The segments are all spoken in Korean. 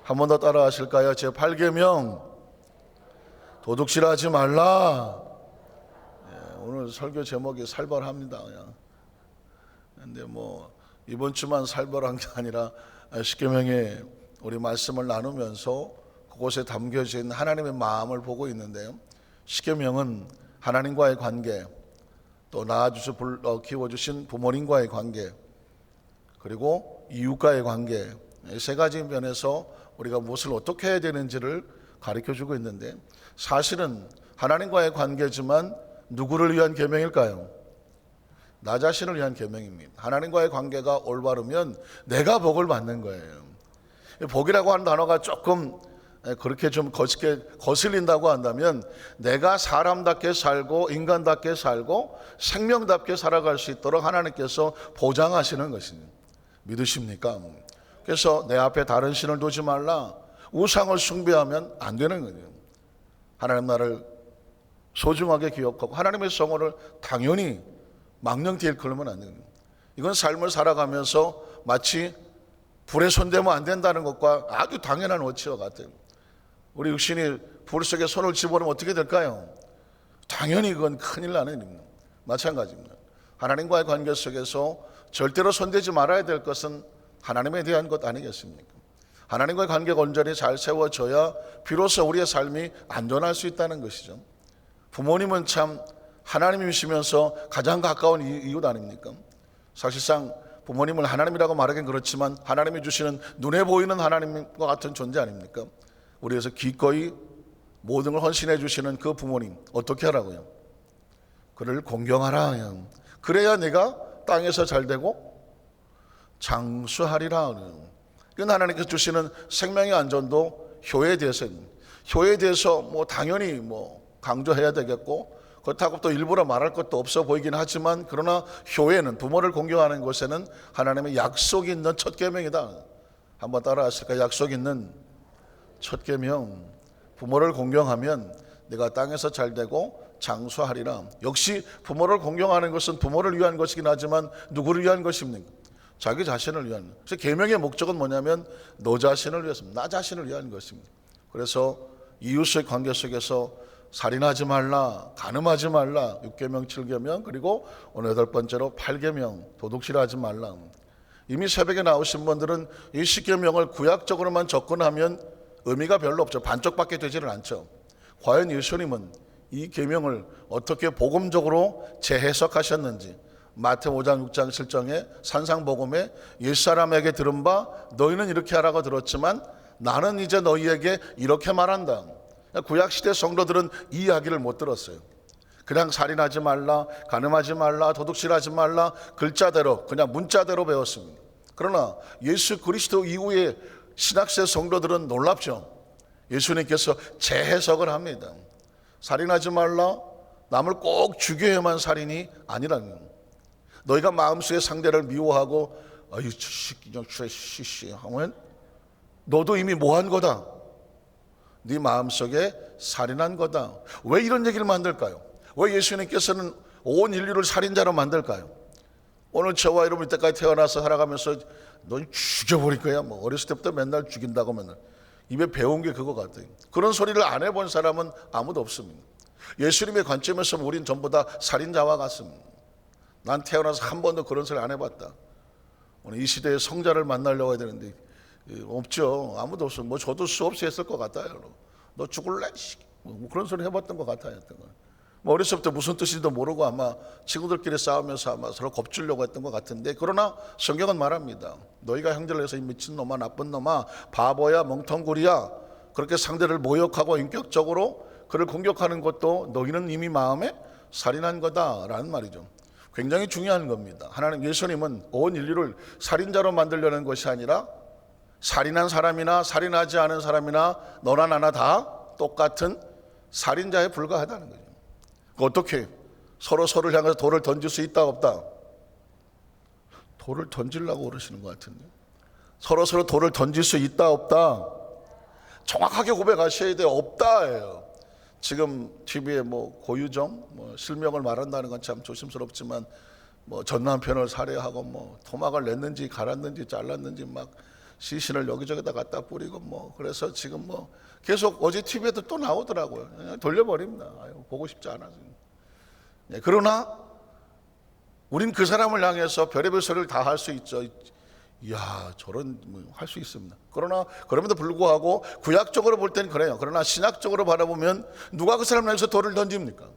한 번 더 따라 하실까요? 제 8계명 도둑질하지 말라. 오늘 설교 제목이 살벌합니다. 그냥. 근데 뭐 이번 주만 살벌한 게 아니라 10계명의 우리 말씀을 나누면서 그곳에 담겨진 하나님의 마음을 보고 있는데요. 10계명은 하나님과의 관계, 또 낳아주셔 키워주신 부모님과의 관계, 그리고 이웃과의 관계, 세 가지 면에서 우리가 무엇을 어떻게 해야 되는지를 가르쳐주고 있는데, 사실은 하나님과의 관계지만 누구를 위한 계명일까요? 나 자신을 위한 계명입니다. 하나님과의 관계가 올바르면 내가 복을 받는 거예요. 복이라고 하는 단어가 조금 그렇게 좀 거슬린다고 한다면, 내가 사람답게 살고 인간답게 살고 생명답게 살아갈 수 있도록 하나님께서 보장하시는 것입니다. 믿으십니까? 그래서 내 앞에 다른 신을 두지 말라. 우상을 숭배하면 안 되는 거예요. 하나님 나를 소중하게 기억하고 하나님의 성호를 당연히 망령되이 걸으면 안 됩니다. 이건 삶을 살아가면서 마치 불에 손대면 안 된다는 것과 아주 당연한 원칙과 같아요. 우리 육신이 불 속에 손을 집어넣으면 어떻게 될까요? 당연히 그건 큰일 나는 일입니다. 마찬가지입니다. 하나님과의 관계 속에서 절대로 손대지 말아야 될 것은 하나님에 대한 것 아니겠습니까? 하나님과의 관계가 온전히 잘 세워져야 비로소 우리의 삶이 안전할 수 있다는 것이죠. 부모님은 참 하나님이시면서 가장 가까운 이웃 아닙니까? 사실상 부모님을 하나님이라고 말하긴 그렇지만 하나님이 주시는 눈에 보이는 하나님과 같은 존재 아닙니까? 우리에서 기꺼이 모든 걸 헌신해 주시는 그 부모님 어떻게 하라고요? 그를 공경하라. 그래야 내가 땅에서 잘 되고 장수하리라. 이건 하나님께서 주시는 생명의 안전도 효에 대해서 뭐 당연히 강조해야 되겠고, 그렇다고 또 일부러 말할 것도 없어 보이긴 하지만, 그러나 효에는, 부모를 공경하는 곳에는 하나님의 약속이 있는 첫 계명이다. 한번 따라 하실까요? 약속 있는 첫 계명. 부모를 공경하면 내가 땅에서 잘 되고 장수하리라. 역시 부모를 공경하는 것은 부모를 위한 것이긴 하지만 누구를 위한 것입니까? 자기 자신을 위한. 그래서 계명의 목적은 뭐냐면 너 자신을 위해서입니다. 나 자신을 위한 것입니다. 그래서 이웃의 관계 속에서 살인하지 말라, 간음하지 말라, 6계명, 7계명, 그리고 오늘 8번째로 8계명, 도둑질하지 말라. 이미 새벽에 나오신 분들은 이 10계명을 구약적으로만 접근하면 의미가 별로 없죠. 반쪽밖에 되지는 않죠. 과연 예수님은 이 계명을 어떻게 복음적으로 재해석하셨는지, 마태 5장 6장 7장의 산상복음에 옛사람에게 들은 바 너희는 이렇게 하라고 들었지만 나는 이제 너희에게 이렇게 말한다. 구약시대 성도들은 이 이야기를 못 들었어요. 그냥 살인하지 말라, 간음하지 말라, 도둑질하지 말라, 글자대로 그냥 문자대로 배웠습니다. 그러나 예수 그리스도 이후에 신학세 성도들은 놀랍죠. 예수님께서 재해석을 합니다. 살인하지 말라, 남을 꼭 죽여야만 살인이 아니라는 거예요. 너희가 마음속에 상대를 미워하고 아유 그냥 쉬쉬 하면 너도 이미 뭐한 거다. 네 마음속에 살인한 거다. 왜 이런 얘기를 만들까요? 왜 예수님께서는 온 인류를 살인자로 만들까요? 오늘 저와 여러분 이때까지 태어나서 살아가면서 넌 죽여버릴 거야. 어렸을 때부터 맨날 죽인다고 맨날 입에 배운 게 그거 같아요. 그런 소리를 안 해본 사람은 아무도 없습니다. 예수님의 관점에서 우린 전부 다 살인자와 같습니다. 난 태어나서 한 번도 그런 소리 안 해봤다. 오늘 이 시대에 성자를 만나려고 해야 되는데 없죠. 아무도 없어. 저도 수없이 했을 것 같아요. 너 죽을래? 그런 소리 해봤던 것 같아요. 어렸을 때 무슨 뜻인지도 모르고 아마 친구들끼리 싸우면서 아마 서로 겁주려고 했던 것 같은데, 그러나 성경은 말합니다. 너희가 형제를 해서 이 미친놈아, 나쁜 놈아, 바보야, 멍텅구리야, 그렇게 상대를 모욕하고 인격적으로 그를 공격하는 것도 너희는 이미 마음에 살인한 거다라는 말이죠. 굉장히 중요한 겁니다. 하나님, 예수님은 온 인류를 살인자로 만들려는 것이 아니라 살인한 사람이나 살인하지 않은 사람이나 너나 나나 다 똑같은 살인자에 불과하다는 거죠. 어떻게 서로를 향해서 돌을 던질 수 있다 없다? 돌을 던지려고 그러시는 것 같은데, 서로 돌을 던질 수 있다 없다? 정확하게 고백하셔야 돼요. 없다예요. 지금 TV에 고유정 실명을 말한다는 건 참 조심스럽지만 전 남편을 살해하고 토막을 냈는지 갈았는지 잘랐는지 막 시신을 여기저기다 갖다 뿌리고 뭐 그래서 지금 뭐 계속 어제 TV에도 또 나오더라고요. 그냥 돌려버립니다. 아유, 보고 싶지 않아서. 네, 그러나 우린 그 사람을 향해서 별의별 소리를 다 할 수 있죠. 이야, 저런 할 수 있습니다. 그러나 그럼에도 불구하고 구약적으로 볼 때는 그래요. 그러나 신약적으로 바라보면 누가 그 사람을 향해서 돌을 던집니까?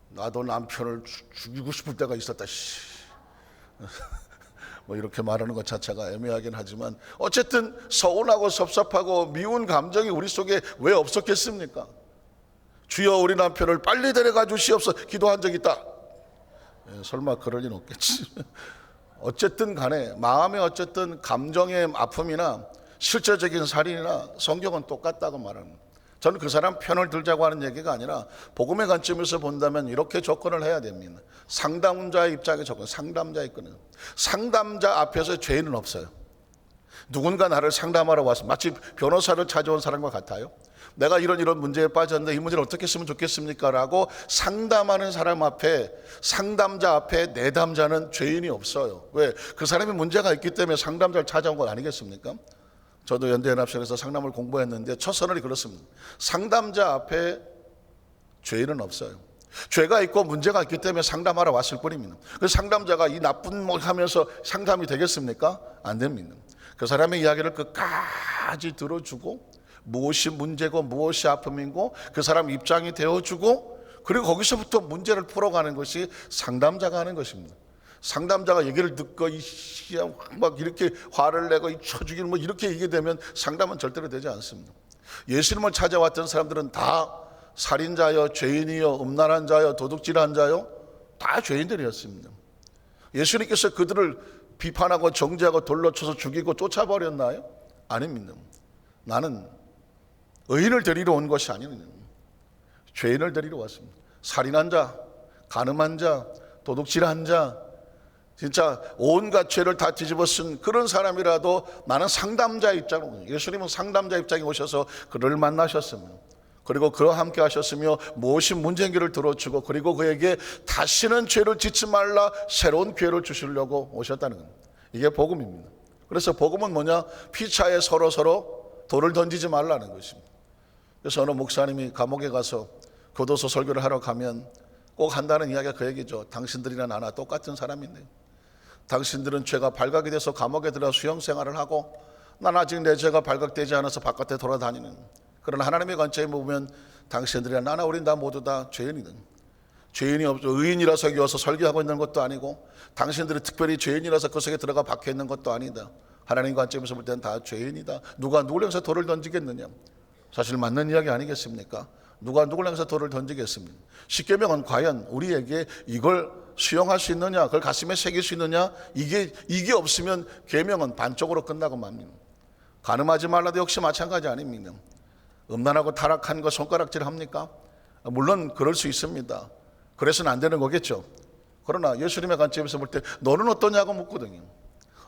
나도 남편을 죽이고 싶을 때가 있었다. 뭐 이렇게 말하는 것 자체가 애매하긴 하지만 어쨌든 서운하고 섭섭하고 미운 감정이 우리 속에 왜 없었겠습니까? 주여 우리 남편을 빨리 데려가 주시옵소서 기도한 적이 있다. 설마 그럴 리는 없겠지. 어쨌든 간에 마음의 어쨌든 감정의 아픔이나 실제적인 살인이나 성경은 똑같다고 말합니다. 저는 그 사람 편을 들자고 하는 얘기가 아니라 복음의 관점에서 본다면 이렇게 접근을 해야 됩니다. 상담자의 입장에 접근, 상담자의 입장은 상담자 앞에서 죄인은 없어요. 누군가 나를 상담하러 왔어. 마치 변호사를 찾아온 사람과 같아요. 내가 이런 문제에 빠졌는데 이 문제를 어떻게 했으면 좋겠습니까? 라고 상담하는 사람 앞에, 상담자 앞에 내담자는 죄인이 없어요. 왜? 그 사람이 문제가 있기 때문에 상담자를 찾아온 건 아니겠습니까? 저도 연대연합실에서 상담을 공부했는데 첫 선언이 그렇습니다. 상담자 앞에 죄인은 없어요. 죄가 있고 문제가 있기 때문에 상담하러 왔을 뿐입니다. 그래서 상담자가 이 나쁜 말 하면서 상담이 되겠습니까? 안 됩니다. 그 사람의 이야기를 끝까지 들어주고 무엇이 문제고 무엇이 아픔이고 그 사람 입장이 되어주고 그리고 거기서부터 문제를 풀어가는 것이 상담자가 하는 것입니다. 상담자가 얘기를 듣고 막 이렇게 화를 내고 쳐죽이는 뭐 이렇게 얘기게 되면 상담은 절대로 되지 않습니다. 예수님을 찾아왔던 사람들은 다 살인자여, 죄인이여, 음란한 자여, 도둑질한 자여, 다 죄인들이었습니다. 예수님께서 그들을 비판하고 정죄하고 돌로 쳐서 죽이고 쫓아버렸나요? 아닙니다. 나는 의인을 데리러 온 것이 아닙니다. 죄인을 데리러 왔습니다. 살인한 자, 간음한 자, 도둑질한 자, 진짜 온갖 죄를 다 뒤집어 쓴 그런 사람이라도 나는 상담자 입장으로, 예수님은 상담자 입장에 오셔서 그를 만나셨습니다. 그리고 그와 함께 하셨으며 무엇이 문제인지를 들어주고 그리고 그에게 다시는 죄를 짓지 말라 새로운 기회를 주시려고 오셨다는 겁니다. 이게 복음입니다. 그래서 복음은 뭐냐? 피차에 서로 돌을 던지지 말라는 것입니다. 그래서 어느 목사님이 감옥에 가서 교도소 설교를 하러 가면 꼭 한다는 이야기가 그 얘기죠. 당신들이나 나나 똑같은 사람인데 당신들은 죄가 발각이 돼서 감옥에 들어 수용 생활을 하고 난 아직 내 죄가 발각되지 않아서 바깥에 돌아다니는, 그러나 하나님의 관점에 보면 당신들이나 나나 우린 다 모두 다 죄인이든 죄인이 없어 의인이라서 여기 와서 설교하고 있는 것도 아니고 당신들이 특별히 죄인이라서 그 속에 들어가 박혀 있는 것도 아니다. 하나님 관점에서 볼 때는 다 죄인이다. 누가 누굴 향해서 돌을 던지겠느냐? 사실 맞는 이야기 아니겠습니까? 누가 누굴 향해서 돌을 던지겠습니까? 십계명은 과연 우리에게 이걸 수용할 수 있느냐, 그걸 가슴에 새길 수 있느냐, 이게 없으면 계명은 반쪽으로 끝나고 맙니다. 간음하지 말라도 역시 마찬가지 아닙니까? 음란하고 타락한 거 손가락질 합니까? 물론 그럴 수 있습니다. 그래서는 안 되는 거겠죠. 그러나 예수님의 관점에서 볼 때 너는 어떠냐고 묻거든요.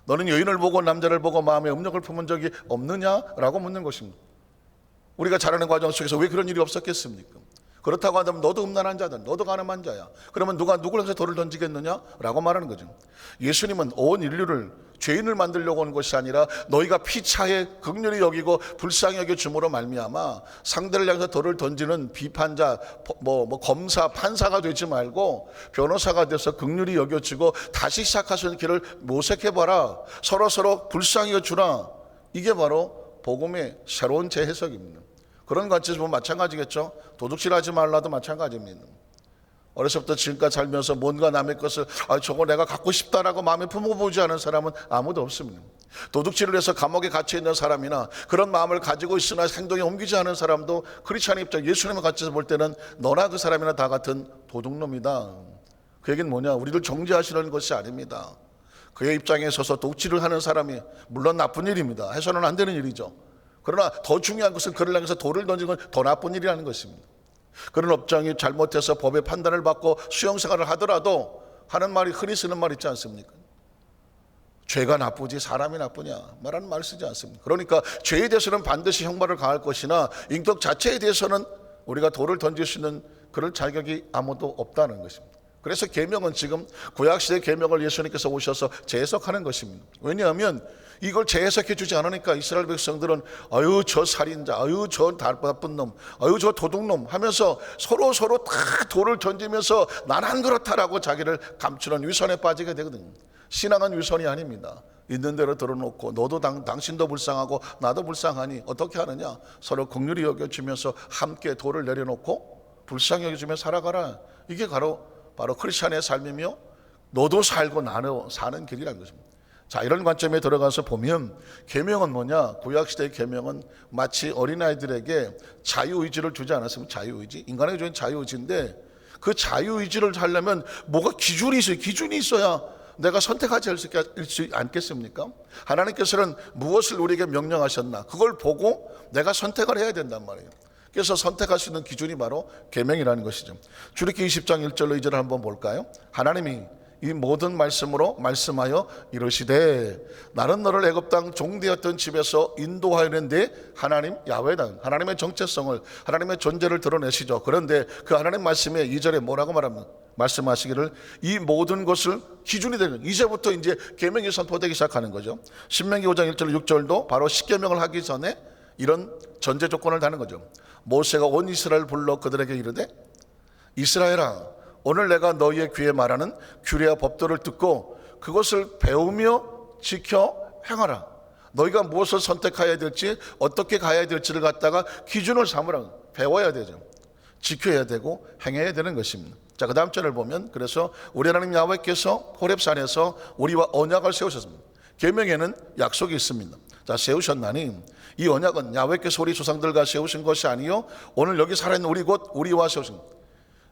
너는 여인을 보고 남자를 보고 마음에 음욕을 품은 적이 없느냐라고 묻는 것입니다. 우리가 자라는 과정 속에서 왜 그런 일이 없었겠습니까? 그렇다고 한다면 너도 음란한 자다, 너도 간음한 자야. 그러면 누가 누굴 향해서 돌을 던지겠느냐라고 말하는 거죠. 예수님은 온 인류를 죄인을 만들려고 온 것이 아니라 너희가 피차에 긍휼히 여기고 불쌍히 여겨 줌으로 말미암아 상대를 향해서 돌을 던지는 비판자, 검사, 판사가 되지 말고 변호사가 돼서 긍휼히 여겨주고 다시 시작하시는 길을 모색해봐라. 서로 불쌍히 여주라. 이게 바로 복음의 새로운 재해석입니다. 그런 관점에서 보면 마찬가지겠죠. 도둑질하지 말라도 마찬가지입니다. 어려서부터 지금까지 살면서 뭔가 남의 것을 저거 내가 갖고 싶다라고 마음에 품어보지 않은 사람은 아무도 없습니다. 도둑질을 해서 감옥에 갇혀 있는 사람이나 그런 마음을 가지고 있으나 행동에 옮기지 않은 사람도 크리스찬의 입장, 예수님의 관점에서 볼 때는 너나 그 사람이나 다 같은 도둑놈이다. 그 얘기는 뭐냐? 우리를 정죄하시는 것이 아닙니다. 그의 입장에 서서 도둑질을 하는 사람이 물론 나쁜 일입니다. 해서는 안 되는 일이죠. 그러나 더 중요한 것은 그를 향해서 돌을 던지는 건 더 나쁜 일이라는 것입니다. 그런 업장이 잘못해서 법의 판단을 받고 수용생활을 하더라도 하는 말이, 흔히 쓰는 말 있지 않습니까? 죄가 나쁘지 사람이 나쁘냐 말하는 말 쓰지 않습니다. 그러니까 죄에 대해서는 반드시 형벌을 가할 것이나 인격 자체에 대해서는 우리가 돌을 던질 수 있는 그럴 자격이 아무도 없다는 것입니다. 그래서 계명은 지금 구약시대 계명을 예수님께서 오셔서 재해석하는 것입니다. 왜냐하면 이걸 재해석해 주지 않으니까 이스라엘 백성들은 아유 저 살인자, 아유 저 나쁜 놈, 아유 저 도둑놈 하면서 서로 다 돌을 던지면서 나는 그렇다라고 자기를 감추는 위선에 빠지게 되거든요. 신앙은 위선이 아닙니다. 있는 대로 들어놓고 너도 당신도 불쌍하고 나도 불쌍하니 어떻게 하느냐, 서로 긍휼히 여겨주면서 함께 돌을 내려놓고 불쌍히 여겨주며 살아가라. 이게 바로 크리스찬의 삶이며 너도 살고 나도 사는 길이라는 것입니다. 자, 이런 관점에 들어가서 보면 계명은 뭐냐? 구약시대의 계명은 마치 어린아이들에게 자유의지를 주지 않았으면, 자유의지, 인간에게 주는 자유의지인데 그 자유의지를 하려면 뭐가 기준이 있어요. 기준이 있어야 내가 선택하지 않겠습니까? 하나님께서는 무엇을 우리에게 명령하셨나, 그걸 보고 내가 선택을 해야 된단 말이에요. 그래서 선택할 수 있는 기준이 바로 계명이라는 것이죠. 출애굽기 20장 1절로 2절을 한번 볼까요? 하나님이 이 모든 말씀으로 말씀하여 이르시되 나는 너를 애굽 땅 종되었던 집에서 인도하였는데, 하나님 야훼다, 하나님의 정체성을, 하나님의 존재를 드러내시죠. 그런데 그 하나님 말씀에 2절에 뭐라고 말합니까? 말씀하시기를 이 모든 것을 기준이 되는, 이제부터 이제 계명이 선포되기 시작하는 거죠. 신명기 5장 1절 6절도 바로 십계명을 하기 전에 이런 전제 조건을 다는 거죠. 모세가 온 이스라엘 불러 그들에게 이르되 이스라엘아, 오늘 내가 너희의 귀에 말하는 규례와 법도를 듣고 그것을 배우며 지켜 행하라. 너희가 무엇을 선택해야 될지, 어떻게 가야 될지를 갖다가 기준을 삼으라. 배워야 되죠. 지켜야 되고 행해야 되는 것입니다. 자, 그 다음 절을 보면, 그래서 우리 하나님 야훼께서 호렙산에서 우리와 언약을 세우셨습니다. 계명에는 약속이 있습니다. 자, 세우셨나니 이 언약은 야훼께서 우리 조상들과 세우신 것이 아니요 오늘 여기 살아있는 우리 곧 우리와 세우신,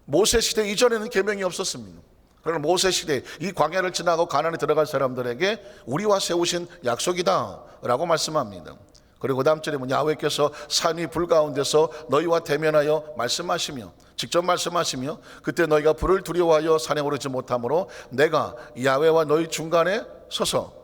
모세 시대 이전에는 계명이 없었습니다. 그러나 모세 시대 이 광야를 지나고 가나안에 들어갈 사람들에게 우리와 세우신 약속이다 라고 말씀합니다. 그리고 그 다음 절에 보면 야훼께서 산 위 불 가운데서 너희와 대면하여 말씀하시며, 직접 말씀하시며 그때 너희가 불을 두려워하여 산에 오르지 못하므로 내가 야훼와 너희 중간에 서서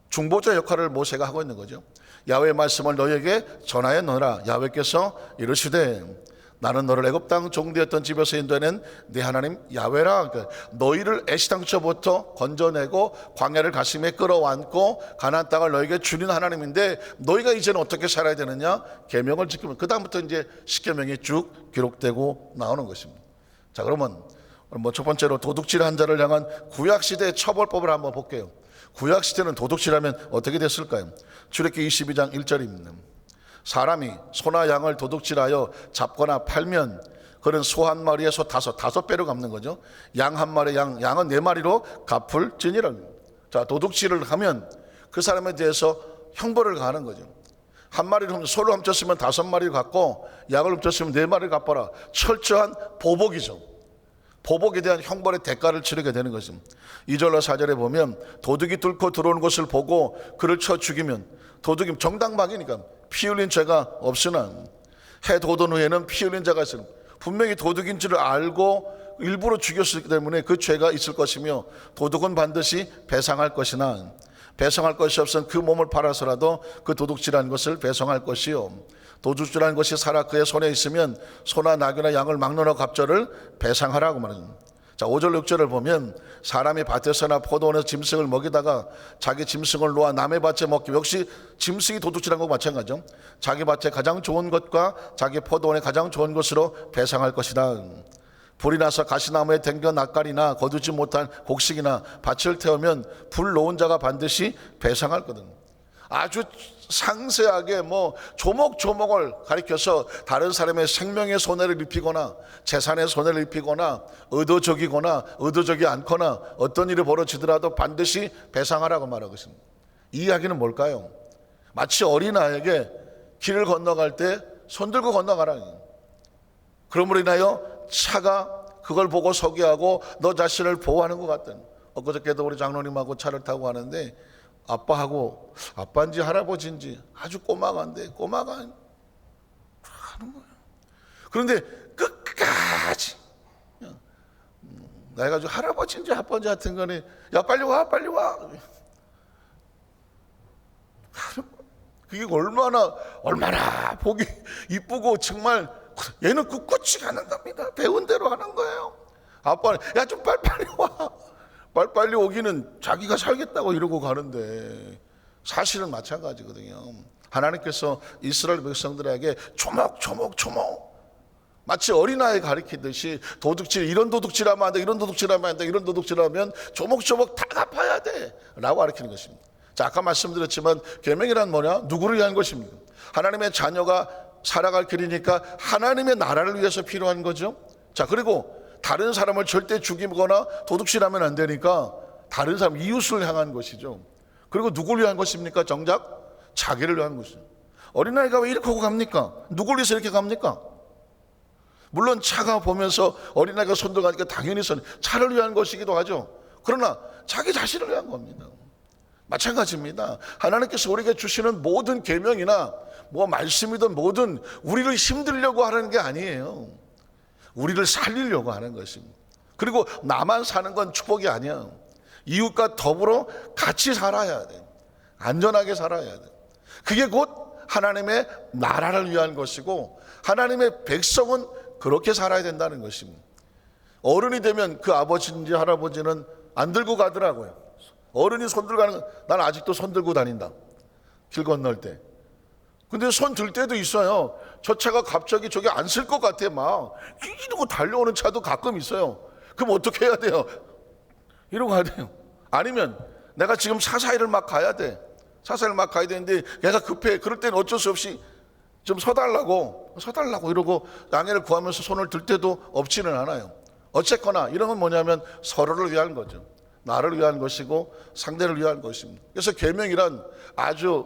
중보자 역할을 모세가 하고 있는 거죠. 야훼의 말씀을 너희에게 전하였노라. 야훼께서 이르시되 나는 너를 애굽 땅 종되었던 집에서 인도해낸 네 하나님 야훼라. 그러니까 너희를 애시당초부터 건져내고 광야를 가슴에 끌어안고 가나안 땅을 너희에게 주는 하나님인데 너희가 이제는 어떻게 살아야 되느냐? 계명을 지키면, 그 다음부터 이제 십계명이 쭉 기록되고 나오는 것입니다. 자, 그러면 첫 번째로 도둑질한 자를 향한 구약시대의 처벌법을 한번 볼게요. 구약시대는 도둑질하면 어떻게 됐을까요? 출애굽기 22장 1절입니다. 사람이 소나 양을 도둑질하여 잡거나 팔면 그는 소 한 마리에 소 다섯 배로 갚는 거죠. 양 한 마리, 양은 네 마리로 갚을지니라. 자, 도둑질을 하면 그 사람에 대해서 형벌을 가하는 거죠. 한 마리를 소를 훔쳤으면 5마리를 갚고 양을 훔쳤으면 4마리를 갚아라. 철저한 보복이죠. 보복에 대한 형벌의 대가를 치르게 되는 것입니다. 2절로 4절에 보면 도둑이 뚫고 들어오는 것을 보고 그를 쳐 죽이면, 도둑이 정당방위니까 피 흘린 죄가 없으나 해 돋은 후에는 피 흘린 자가 있으나, 분명히 도둑인 줄을 알고 일부러 죽였기 때문에 그 죄가 있을 것이며 도둑은 반드시 배상할 것이나 배상할 것이 없으면 그 몸을 팔아서라도 그 도둑질한 것을 배상할 것이요 도둑질한 것이 살아 그의 손에 있으면 소나 나귀나 양을 막론하고 갑절을 배상하라고 말합니다. 자, 5절 6절을 보면 사람이 밭에서나 포도원에서 짐승을 먹이다가 자기 짐승을 놓아 남의 밭에 먹기, 역시 짐승이 도둑질한 것과 마찬가지죠. 자기 밭에 가장 좋은 것과 자기 포도원에 가장 좋은 것으로 배상할 것이다. 불이 나서 가시나무에 댕겨 낯가리나 거두지 못한 곡식이나 밭을 태우면 불 놓은 자가 반드시 배상할 거든. 아주 상세하게 조목조목을 가리켜서 다른 사람의 생명의 손해를 입히거나 재산의 손해를 입히거나 의도적이거나 의도적이 않거나 어떤 일이 벌어지더라도 반드시 배상하라고 말하고 있습니다. 이 이야기는 뭘까요? 마치 어린아이에게 길을 건너갈 때 손들고 건너가라. 그러므로 인하여 차가 그걸 보고 서게하고 너 자신을 보호하는 것 같던. 엊그저께도 우리 장로님하고 차를 타고 가는데 아빠하고, 아빠인지 할아버지인지 아주 꼬마가인데 꼬마가 하는 거예요. 그런데 끝까지 내가 좀 할아버지인지 아빠인지 하여튼 간에 야 빨리 와 빨리 와. 그게 얼마나 보기 이쁘고 정말 얘는 꿋꿋이 가는 겁니다. 배운 대로 하는 거예요. 아빠는 야 좀 빨리빨리 와. 빨리빨리 오기는 자기가 살겠다고 이러고 가는데 사실은 마찬가지거든요. 하나님께서 이스라엘 백성들에게 조목조목 마치 어린아이 가르치듯이 도둑질, 이런 도둑질하면 안 돼, 이런 도둑질하면 안 돼, 이런 도둑질하면 조목조목 다 갚아야 돼 라고 가르치는 것입니다. 자, 아까 말씀드렸지만 계명이란 뭐냐? 누구를 위한 것입니까? 하나님의 자녀가 살아갈 길이니까 하나님의 나라를 위해서 필요한 거죠. 자, 그리고 다른 사람을 절대 죽이거나 도둑질하면 안 되니까 다른 사람, 이웃을 향한 것이죠. 그리고 누구를 위한 것입니까? 정작 자기를 위한 것이죠. 어린아이가 왜 이렇게 하고 갑니까? 누구를 위해서 이렇게 갑니까? 물론 차가 보면서 어린아이가 손들고 가니까 당연히 차를 위한 것이기도 하죠. 그러나 자기 자신을 위한 겁니다. 마찬가지입니다. 하나님께서 우리에게 주시는 모든 계명이나 뭐 말씀이든 뭐든 우리를 힘들려고 하는 게 아니에요. 우리를 살리려고 하는 것입니다. 그리고 나만 사는 건 축복이 아니야. 이웃과 더불어 같이 살아야 돼. 안전하게 살아야 돼. 그게 곧 하나님의 나라를 위한 것이고 하나님의 백성은 그렇게 살아야 된다는 것입니다. 어른이 되면 그 아버지인지 할아버지는 안 들고 가더라고요. 어른이 손 들고 가는 건 난 아직도 손 들고 다닌다. 길 건널 때. 근데 손 들 때도 있어요. 저 차가 갑자기 저기 안 쓸 것 같아 막 이러고 달려오는 차도 가끔 있어요. 그럼 어떻게 해야 돼요? 이러고 가야 돼요. 아니면 내가 지금 사사이를 막 가야 돼. 사사이를 막 가야 되는데 얘가 급해. 그럴 때는 어쩔 수 없이 좀 서달라고 이러고 양해를 구하면서 손을 들 때도 없지는 않아요. 어쨌거나 이런 건 뭐냐면 서로를 위한 거죠. 나를 위한 것이고 상대를 위한 것입니다. 그래서 계명이란 아주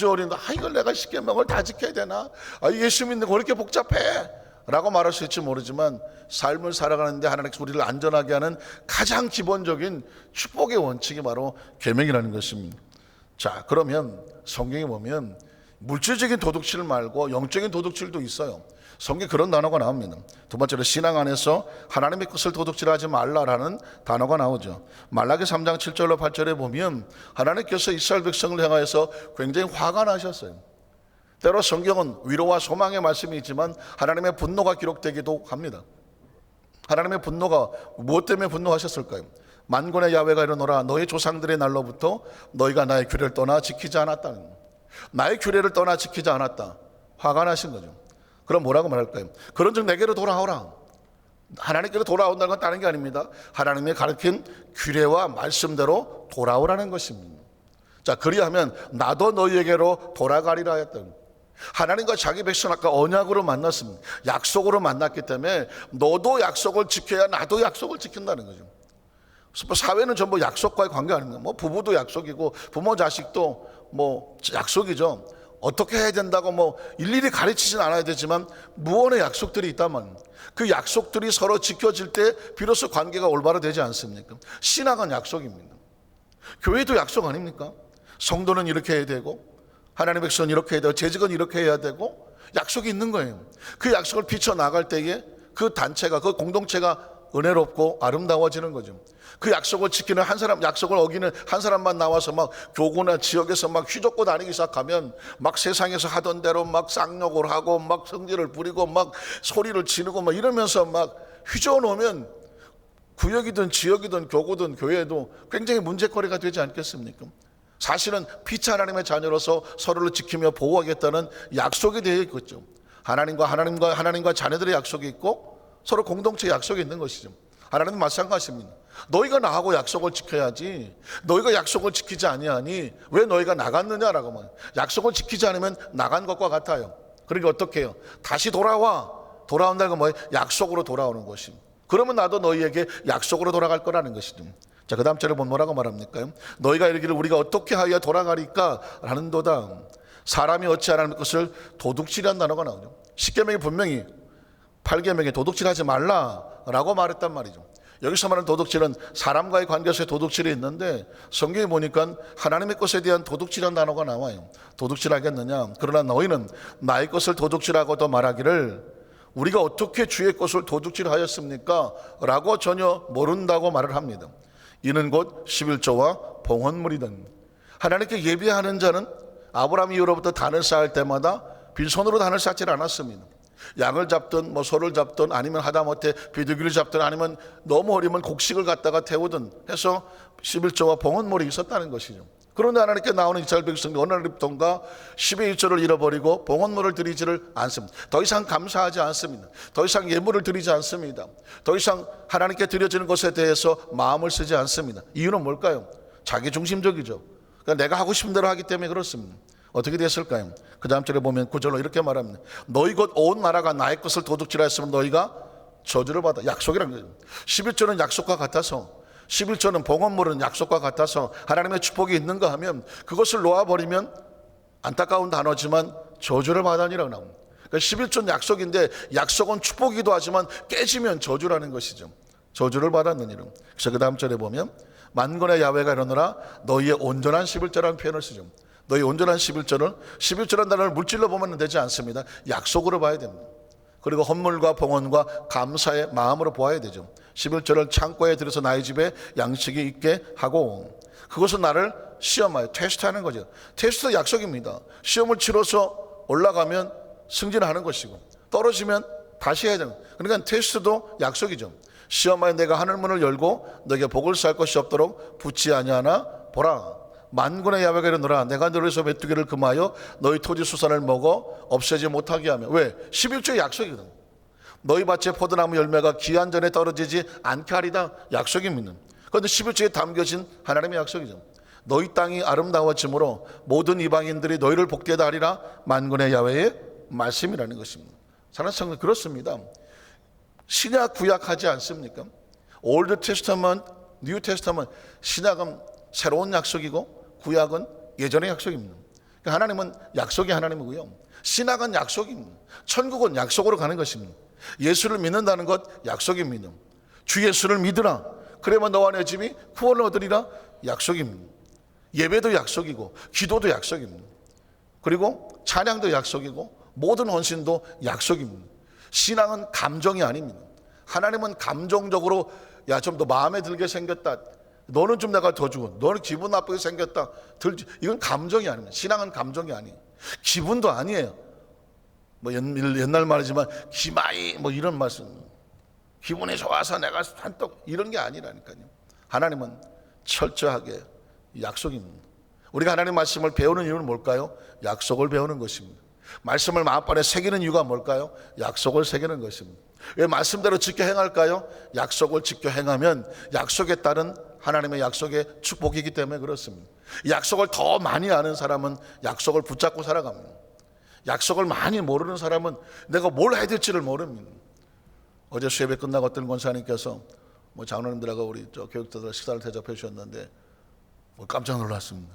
어린 이걸 내가 10계명을 다 지켜야 되나? 예수 믿는 거 그렇게 복잡해? 라고 말할 수 있을지 모르지만 삶을 살아가는데 하나님께서 우리를 안전하게 하는 가장 기본적인 축복의 원칙이 바로 계명이라는 것입니다. 자, 그러면 성경에 보면 물질적인 도둑질 말고 영적인 도둑질도 있어요. 성경에 그런 단어가 나옵니다. 두 번째로 신앙 안에서 하나님의 것을 도둑질하지 말라라는 단어가 나오죠. 말라기 3장 7절로 8절에 보면 하나님께서 이스라엘 백성을 향하여서 굉장히 화가 나셨어요. 때로 성경은 위로와 소망의 말씀이 있지만 하나님의 분노가 기록되기도 합니다. 하나님의 분노가 무엇 때문에 분노하셨을까요? 만군의 야훼가 이르노라 너희 조상들의 날로부터 너희가 나의 규례를 떠나 지키지 않았다는 거예요. 나의 규례를 떠나 지키지 않았다. 화가 나신 거죠. 그럼 뭐라고 말할까요? 그런즉 내게로 돌아오라. 하나님께로 돌아온다는 건 다른 게 아닙니다. 하나님의 가르친 규례와 말씀대로 돌아오라는 것입니다. 자, 그리하면 나도 너희에게로 돌아가리라 했던 하나님과 자기 백성 아까 언약으로 만났습니다. 약속으로 만났기 때문에 너도 약속을 지켜야 나도 약속을 지킨다는 거죠. 사회는 전부 약속과의 관계 아닙니까? 뭐 부부도 약속이고 부모 자식도 뭐 약속이죠. 어떻게 해야 된다고 뭐 일일이 가르치진 않아야 되지만 무언의 약속들이 있다면 그 약속들이 서로 지켜질 때 비로소 관계가 올바로 되지 않습니까? 신앙은 약속입니다. 교회도 약속 아닙니까? 성도는 이렇게 해야 되고 하나님의 백성은 이렇게 해야 되고 재직은 이렇게 해야 되고 약속이 있는 거예요. 그 약속을 비춰나갈 때에 그 단체가 그 공동체가 은혜롭고 아름다워지는 거죠. 그 약속을 지키는 한 사람, 약속을 어기는 한 사람만 나와서 막 교구나 지역에서 막 휘젓고 다니기 시작하면 막 세상에서 하던 대로 막 쌍욕을 하고 막 성질을 부리고 막 소리를 지르고 막 이러면서 막 휘저어놓으면 구역이든 지역이든 교구든 교회도 굉장히 문제거리가 되지 않겠습니까? 사실은 피차 하나님의 자녀로서 서로를 지키며 보호하겠다는 약속이 되어 있겠죠. 하나님과 자녀들의 약속이 있고 서로 공동체 약속이 있는 것이죠. 하나님은 마찬가지입니다. 너희가 나하고 약속을 지켜야지. 너희가 약속을 지키지 아니하니 왜 너희가 나갔느냐라고 말해요. 약속을 지키지 않으면 나간 것과 같아요. 그러니까 어떻게 해요? 다시 돌아온다는 건 뭐예요? 약속으로 돌아오는 것입니다. 그러면 나도 너희에게 약속으로 돌아갈 거라는 것이죠. 자, 그 다음 절에 보면 뭐라고 말합니까? 너희가 이르기를 우리가 어떻게 하여 돌아가리까 라는도다. 사람이 어찌 하나님의 것을 도둑질이라는 단어가 나오죠. 10계명이 분명히 8계명에 도둑질하지 말라라고 말했단 말이죠. 여기서 말하는 도둑질은 사람과의 관계에서의 도둑질이 있는데 성경에 보니까 하나님의 것에 대한 도둑질이라는 단어가 나와요. 도둑질하겠느냐? 그러나 너희는 나의 것을 도둑질하고도 말하기를 우리가 어떻게 주의 것을 도둑질하였습니까? 라고 전혀 모른다고 말을 합니다. 이는 곧 11조와 봉헌물이든 하나님께 예배하는 자는 아브라함 이후로부터 단을 쌓을 때마다 빈손으로 단을 쌓지 않았습니다. 양을 잡든 뭐 소를 잡든 아니면 하다못해 비둘기를 잡든 아니면 너무 어리면 곡식을 갖다가 태우든 해서 11조와 봉헌물이 있었다는 것이죠. 그런데 하나님께 나오는 이스라엘 백성이 어느 날부턴가 10의 1조를 잃어버리고 봉헌물을 드리지를 않습니다. 더 이상 감사하지 않습니다. 더 이상 예물을 드리지 않습니다. 더 이상 하나님께 드려지는 것에 대해서 마음을 쓰지 않습니다. 이유는 뭘까요? 자기 중심적이죠. 그러니까 내가 하고 싶은 대로 하기 때문에 그렇습니다. 어떻게 됐을까요? 그 다음 절에 보면 9절로 이렇게 말합니다. 너희 곧 온 나라가 나의 것을 도둑질하였으면 너희가 저주를 받아. 약속이라는 거예요. 11조는 약속과 같아서, 11조는 봉헌물은 약속과 같아서 하나님의 축복이 있는가 하면 그것을 놓아버리면 안타까운 단어지만 저주를 받으니라고 나옵니다. 그러니까 11조는 약속인데 약속은 축복이기도 하지만 깨지면 저주라는 것이죠. 저주를 받았느니라. 그래서 그 다음 절에 보면 만군의 야훼가 이르노라 너희의 온전한 11조라는 표현을 쓰죠. 너희 온전한 11조는 단어를 물질로 보면 되지 않습니다. 약속으로 봐야 됩니다. 그리고 헌물과 봉헌과 감사의 마음으로 보아야 되죠. 11조를 창고에 들여서 나의 집에 양식이 있게 하고, 그것은 나를 시험하여 테스트하는 거죠. 테스트 약속입니다. 시험을 치러서 올라가면 승진하는 것이고 떨어지면 다시 해야 되는, 그러니까 테스트도 약속이죠. 시험하여 내가 하늘문을 열고 너에게 복을 쌀 것이 없도록 붙지 아니하나 보라. 만군의 야훼가 이르노라 내가 너희에서 메뚜기를 금하여 너희 토지 수산을 먹어 없애지 못하게 하며. 왜? 11조의 약속이거든. 너희 밭에 포도나무 열매가 기한 전에 떨어지지 않게 하리다. 약속입니다. 그런데 11조에 담겨진 하나님의 약속이죠. 너희 땅이 아름다워짐으로 모든 이방인들이 너희를 복되다 하리라. 만군의 야훼의 말씀이라는 것입니다. 사랑하는 성도, 그렇습니다. 신약 구약 하지 않습니까? 올드 테스터먼트, 뉴 테스터먼트. 신약은 새로운 약속이고 구약은 예전의 약속입니다. 그러니까 하나님은 약속이 하나님이고요, 신약은 약속입니다. 천국은 약속으로 가는 것입니다. 예수를 믿는다는 것 약속입니다. 주 예수를 믿으라 그러면 너와 내 집이 구원을 얻으리라. 약속입니다. 예배도 약속이고 기도도 약속입니다. 그리고 찬양도 약속이고 모든 헌신도 약속입니다. 신앙은 감정이 아닙니다. 하나님은 감정적으로 야 좀 더 마음에 들게 생겼다, 너는 좀 내가 더 주고, 너는 기분 나쁘게 생겼다, 이건 감정이 아닙니다. 신앙은 감정이 아니에요. 기분도 아니에요. 뭐 옛날 말이지만 기마이 뭐 이런 말씀, 기분이 좋아서 내가 한떡 이런 게 아니라니까요. 하나님은 철저하게 약속입니다. 우리가 하나님 말씀을 배우는 이유는 뭘까요? 약속을 배우는 것입니다. 말씀을 마음판에 새기는 이유가 뭘까요? 약속을 새기는 것입니다. 왜 말씀대로 지켜 행할까요? 약속을 지켜 행하면 약속에 따른 하나님의 약속의 축복이기 때문에 그렇습니다. 약속을 더 많이 아는 사람은 약속을 붙잡고 살아갑니다. 약속을 많이 모르는 사람은 내가 뭘 해야 될지를 모릅니다. 어제 수협이 끝나고 어떤 권사님께서 뭐 장로님들하고 우리 교육자들 식사를 대접해 주셨는데 깜짝 놀랐습니다.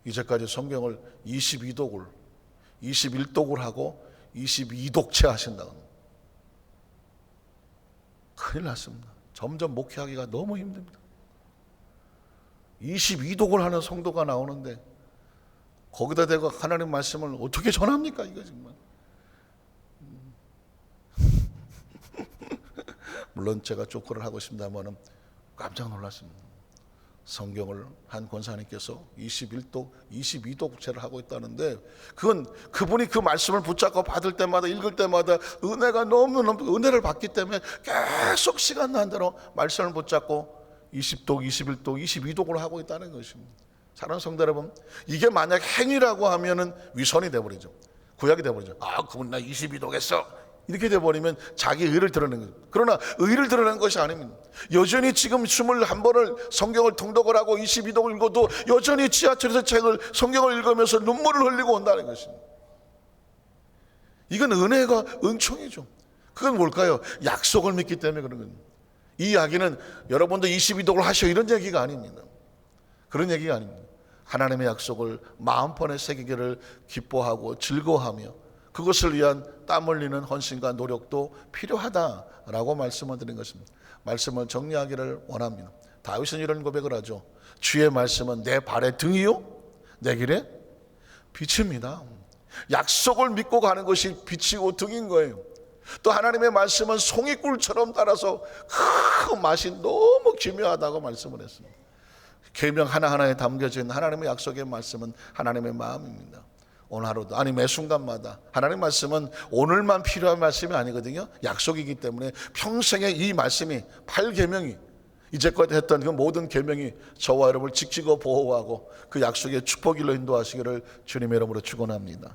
이제까지 성경을 22독을 21독을 하고 22독째 하신다고. 큰일 났습니다. 점점 목회하기가 너무 힘듭니다. 22독을 하는 성도가 나오는데 거기다 대고 하나님 말씀을 어떻게 전합니까? 이거 정말. 물론 제가 조커를 하고 싶다면 깜짝 놀랐습니다. 성경을 한 권사님께서 21독, 22독째를 하고 있다는데 그건 그분이 그 말씀을 붙잡고 받을 때마다 읽을 때마다 은혜가 너무 은혜를 받기 때문에 계속 시간 난 대로 말씀을 붙잡고 20독, 21독, 22독을 하고 있다는 것입니다. 사랑하는 성도 여러분, 이게 만약 행위라고 하면은 위선이 돼버리죠. 구약이 돼버리죠. 아, 그분 나 22독 했어. 이렇게 돼버리면 자기 의를 드러내는 거죠. 그러나 의를 드러내는 것이 아닙니다. 여전히 지금 21번을 성경을 통독을 하고 22독을 읽어도 여전히 지하철에서 성경을 읽으면서 눈물을 흘리고 온다는 것입니다. 이건 은혜가 은총이죠. 그건 뭘까요? 약속을 믿기 때문에 그런 겁니다. 이 이야기는 여러분도 22독을 하셔 이런 얘기가 아닙니다. 그런 얘기가 아닙니다. 하나님의 약속을 마음판에 새기기를 기뻐하고 즐거워하며 그것을 위한 땀 흘리는 헌신과 노력도 필요하다라고 말씀을 드린 것입니다. 말씀을 정리하기를 원합니다. 다윗은 이런 고백을 하죠. 주의 말씀은 내 발의 등이요 내 길의 빛입니다. 약속을 믿고 가는 것이 빛이고 등인 거예요. 또 하나님의 말씀은 송이꿀처럼 따라서 그 맛이 너무 기묘하다고 말씀을 했습니다. 계명 하나하나에 담겨진 하나님의 약속의 말씀은 하나님의 마음입니다. 오늘 하루도, 아니 매 순간마다 하나님 말씀은 오늘만 필요한 말씀이 아니거든요. 약속이기 때문에 평생에 이 말씀이 8계명이 이제껏 했던 그 모든 계명이 저와 여러분을 지키고 보호하고 그 약속의 축복일로 인도하시기를 주님의 이름으로 축원합니다.